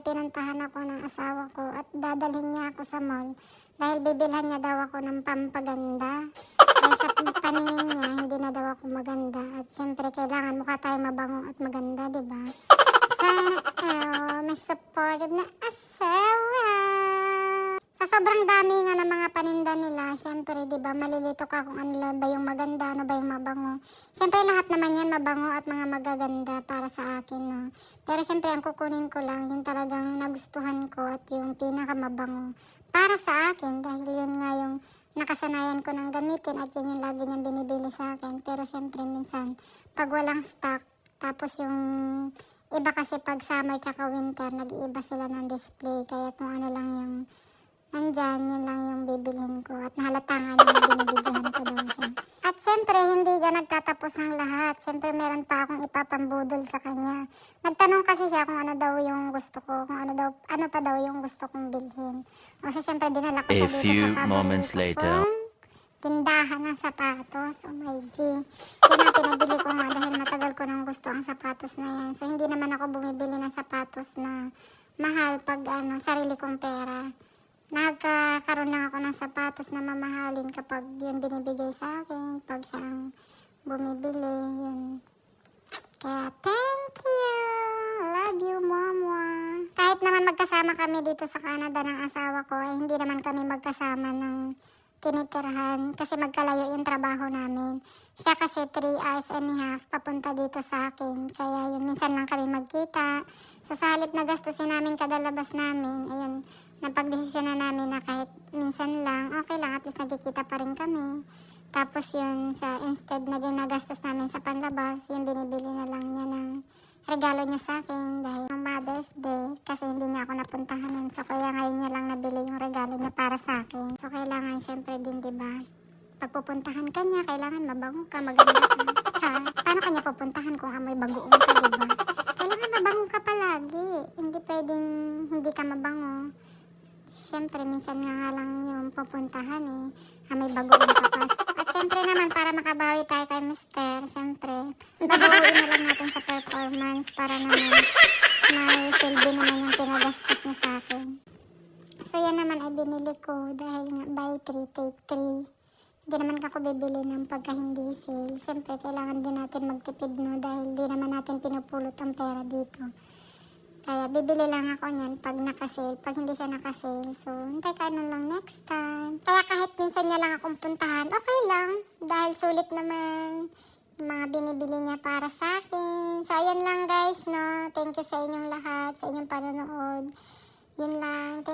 pinuntahan ako ng asawa ko at dadalhin niya ako sa mall dahil bibilhan niya daw ako ng pampaganda. Dahil sa paningin niya, hindi na daw ako maganda. At syempre, kailangan mukha tayo mabango at maganda, diba? Sana may supportive na asawa. Sa sobrang dami nga ng mga paninda nila, syempre, diba, malilito ka kung ano ba yung maganda, ano ba yung mabango. Syempre, lahat naman yan mabango at mga magaganda para sa akin, no? Pero syempre, ang kukunin ko lang, yung talagang nagustuhan ko at yung pinakamabango para sa akin. Dahil yun nga yung nakasanayan ko ng gamitin at yun yung lagi niyang binibili sa akin. Pero syempre, minsan, pag walang stock, tapos yung iba kasi pag summer tsaka winter, nag-iiba sila ng display. Kaya kung ano lang yung nandyan, yun lang yung bibilhin ko. At nahalata nga na binibidyohan ko daw siya. At syempre, hindi dyan nagtatapos ang lahat. Syempre, meron pa akong ipapambudol sa kanya. Nagtanong kasi siya kung ano daw yung gusto ko, kung ano pa daw yung gusto kong bilhin. Kasi syempre, dinala ko siya dito sa paborito kong tindahan ng sapatos. Oh my G. Yun ang pinabili ko nga dahil matagal ko nang gusto ang sapatos na yan. So, hindi naman ako bumibili ng sapatos na mahal pag sarili kong pera. Nagkakaroon lang ako ng sapatos na mamahalin kapag yun binibigay sa akin, pag siya ang bumibili, yun. Kaya, thank you! Love you, Mama! Kahit naman magkasama kami dito sa Canada ng asawa ko, hindi naman kami magkasama ng tinitirhan kasi magkalayo yung trabaho namin. Siya kasi 3 hours and a half papunta dito sa akin. Kaya yun, minsan lang kami magkita. So, sa halip na gastusin namin kada labas namin, ayun, napagdesisyon na namin na kahit minsan lang, okay lang, at least nagkikita pa rin kami. Tapos yun, instead na din nagastos namin sa panlabas, yung binibili na lang niya ng regalo niya sa akin dahil ng Mother's Day kasi hindi niya ako napuntahan nun. So kaya ngayon niya lang nabili yung regalo niya para sa akin. So kailangan syempre din, diba, pagpupuntahan ka niya, kailangan mabango ka, maganda ka. Char, paano kanya pupuntahan kung amoy bagoong ka, diba? Kailangan mabango ka palagi. Hindi pwedeng hindi ka mabango. Siyempre, minsan nga lang yung pupuntahan may bagoong ka pa. At siyempre naman, para makabawi tayo kay Mister, siyempre, babawiin na lang natin sa performance para naman may silbi naman yung pinagastos niya sa akin. So, yan naman ay binili ko dahil nga buy 3, take 3. Hindi naman ako bibili ng pagka hindi sale. Siyempre, kailangan din natin magtipid, no, dahil di naman natin pinupulot ang pera dito. Kaya bibili lang ako niyan pag nakasale. Pag hindi siya nakasale, so hintay ka na lang next time. Kaya kahit minsan niya lang akong puntahan, okay lang. Dahil sulit naman yung mga binibili niya para sa akin. So ayan lang guys, no. Thank you sa inyong lahat, sa inyong panonood. Yun lang.